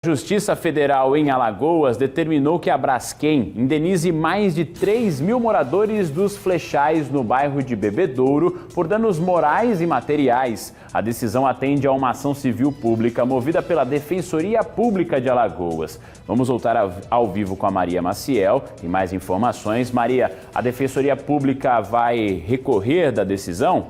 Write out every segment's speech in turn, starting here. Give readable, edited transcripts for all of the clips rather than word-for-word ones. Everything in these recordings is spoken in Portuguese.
A Justiça Federal em Alagoas determinou que a Braskem indenize mais de 3 mil moradores dos Flechais no bairro de Bebedouro por danos morais e materiais. A decisão atende a uma ação civil pública movida pela Defensoria Pública de Alagoas. Vamos voltar ao vivo com a Maria Maciel e mais informações. Maria, a Defensoria Pública vai recorrer da decisão?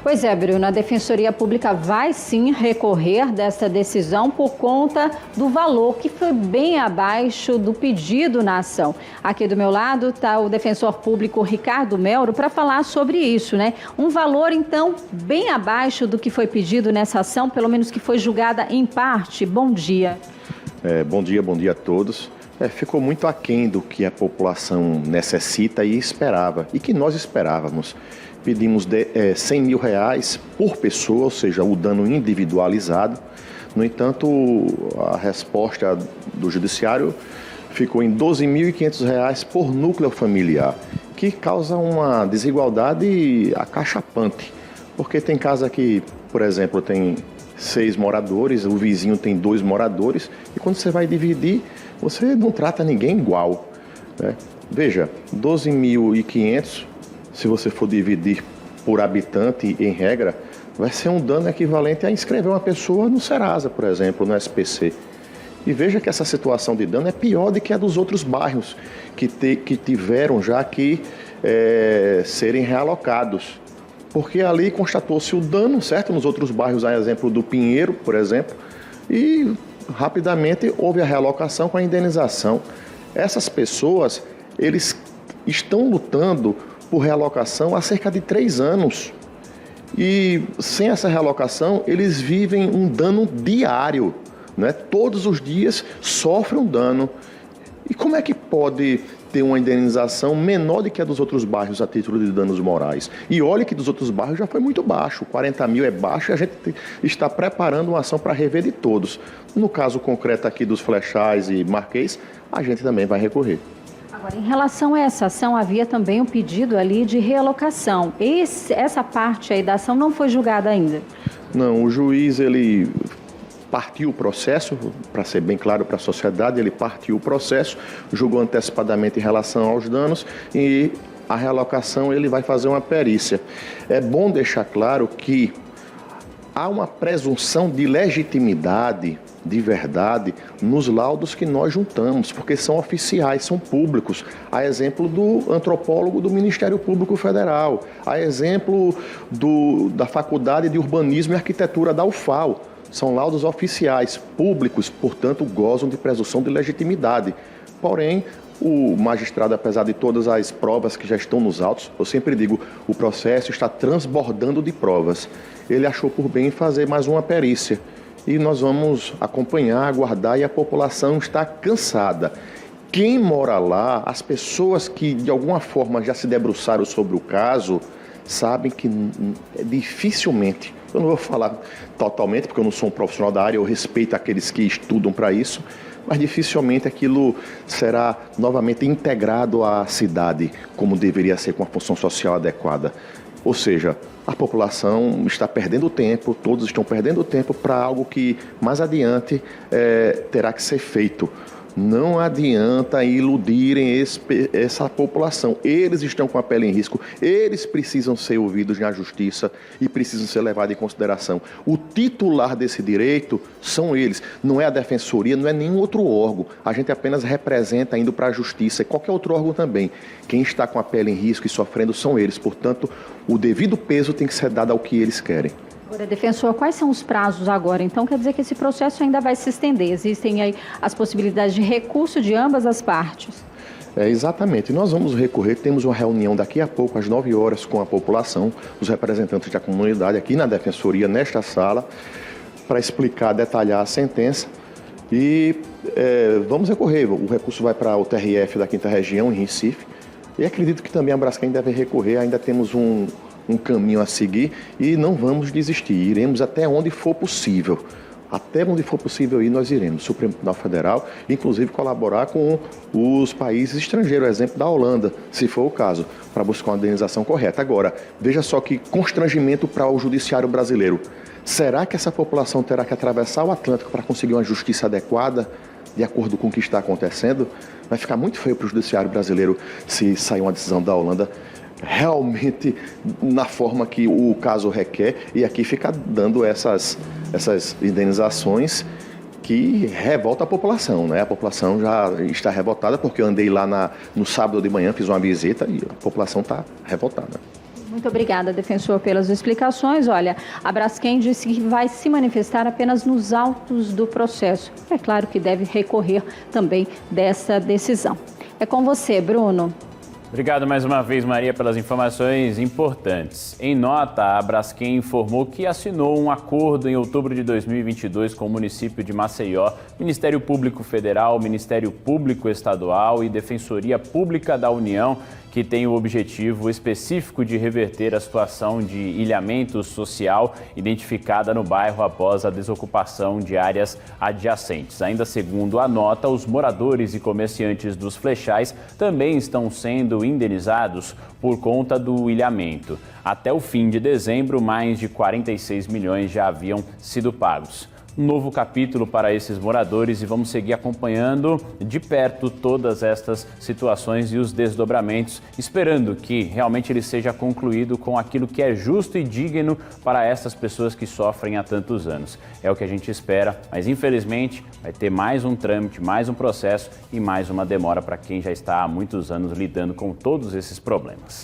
Pois é, Bruno, a Defensoria Pública vai sim recorrer desta decisão por conta do valor que foi bem abaixo do pedido na ação. Aqui do meu lado está o defensor público Ricardo Melro para falar sobre isso, né? Um valor, então, bem abaixo do que foi pedido nessa ação, pelo menos que foi julgada em parte. Bom dia. Bom dia a todos. Ficou muito aquém do que a população necessita e esperava, e que nós esperávamos. Pedimos R$100 mil por pessoa, ou seja, o dano individualizado. No entanto, a resposta do Judiciário ficou em R$12.500 por núcleo familiar, que causa uma desigualdade acachapante. Porque tem casa que, por exemplo, tem 6 moradores, o vizinho tem 2 moradores, e quando você vai dividir, você não trata ninguém igual, né? Veja, 12.500, se você for dividir por habitante, em regra, vai ser um dano equivalente a inscrever uma pessoa no Serasa, por exemplo, no SPC. E veja que essa situação de dano é pior do que a dos outros bairros que tiveram já que serem realocados. Porque ali constatou-se o dano, certo? Nos outros bairros, há exemplo do Pinheiro, por exemplo, e rapidamente houve a realocação com a indenização. Essas pessoas, eles estão lutando por realocação há cerca de 3 anos. E sem essa realocação, eles vivem um dano diário, né? Todos os dias sofrem um dano. E como é que pode ter uma indenização menor do que a dos outros bairros a título de danos morais? E olha que dos outros bairros já foi muito baixo, 40 mil é baixo, e a gente está preparando uma ação para rever de todos. No caso concreto aqui dos Flechais e Marquês, a gente também vai recorrer. Agora, em relação a essa ação, havia também um pedido ali de realocação. Essa parte aí da ação não foi julgada ainda? Não, o juiz, ele partiu o processo, para ser bem claro para a sociedade, ele partiu o processo, julgou antecipadamente em relação aos danos e a realocação ele vai fazer uma perícia. É bom deixar claro que há uma presunção de legitimidade, de verdade, nos laudos que nós juntamos, porque são oficiais, são públicos. Há exemplo do antropólogo do Ministério Público Federal, há exemplo da Faculdade de Urbanismo e Arquitetura da UFAL. São laudos oficiais, públicos, portanto, gozam de presunção de legitimidade. Porém, o magistrado, apesar de todas as provas que já estão nos autos, eu sempre digo, o processo está transbordando de provas. Ele achou por bem fazer mais uma perícia. E nós vamos acompanhar, aguardar, e a população está cansada. Quem mora lá, as pessoas que de alguma forma já se debruçaram sobre o caso, sabem que dificilmente, eu não vou falar totalmente, porque eu não sou um profissional da área, eu respeito aqueles que estudam para isso, mas dificilmente aquilo será novamente integrado à cidade, como deveria ser, com a função social adequada. Ou seja, a população está perdendo tempo, todos estão perdendo tempo para algo que mais adiante terá que ser feito. Não adianta iludirem essa população. Eles estão com a pele em risco, eles precisam ser ouvidos na justiça e precisam ser levados em consideração. O titular desse direito são eles, não é a defensoria, não é nenhum outro órgão. A gente apenas representa indo para a justiça e qualquer outro órgão também. Quem está com a pele em risco e sofrendo são eles. Portanto, o devido peso tem que ser dado ao que eles querem. Agora, defensor, quais são os prazos agora? Então, quer dizer que esse processo ainda vai se estender? Existem aí as possibilidades de recurso de ambas as partes? Exatamente. Nós vamos recorrer, temos uma reunião daqui a pouco, às 9 horas, com a população, os representantes da comunidade aqui na Defensoria, nesta sala, para explicar, detalhar a sentença. E vamos recorrer. O recurso vai para o TRF da 5ª Região, em Recife. E acredito que também a Braskem deve recorrer, ainda temos um caminho a seguir e não vamos desistir, iremos até onde for possível. Até onde for possível ir, nós iremos. Supremo Tribunal Federal, inclusive colaborar com os países estrangeiros, exemplo da Holanda, se for o caso, para buscar uma indenização correta. Agora, veja só que constrangimento para o judiciário brasileiro. Será que essa população terá que atravessar o Atlântico para conseguir uma justiça adequada, de acordo com o que está acontecendo? Vai ficar muito feio para o judiciário brasileiro se sair uma decisão da Holanda realmente na forma que o caso requer, e aqui fica dando essas indenizações que revolta a população, né? A população já está revoltada, porque eu andei lá no sábado de manhã, fiz uma visita e a população está revoltada. Muito obrigada, defensor, pelas explicações. Olha, a Braskem disse que vai se manifestar apenas nos autos do processo. É claro que deve recorrer também dessa decisão. É com você, Bruno. Obrigado mais uma vez, Maria, pelas informações importantes. Em nota, a Braskem informou que assinou um acordo em outubro de 2022 com o município de Maceió, Ministério Público Federal, Ministério Público Estadual e Defensoria Pública da União, que tem o objetivo específico de reverter a situação de ilhamento social identificada no bairro após a desocupação de áreas adjacentes. Ainda segundo a nota, os moradores e comerciantes dos Flechais também estão sendo indenizados por conta do ilhamento. Até o fim de dezembro, mais de 46 milhões já haviam sido pagos. Um novo capítulo para esses moradores, e vamos seguir acompanhando de perto todas estas situações e os desdobramentos, esperando que realmente ele seja concluído com aquilo que é justo e digno para essas pessoas que sofrem há tantos anos. É o que a gente espera, mas infelizmente vai ter mais um trâmite, mais um processo e mais uma demora para quem já está há muitos anos lidando com todos esses problemas.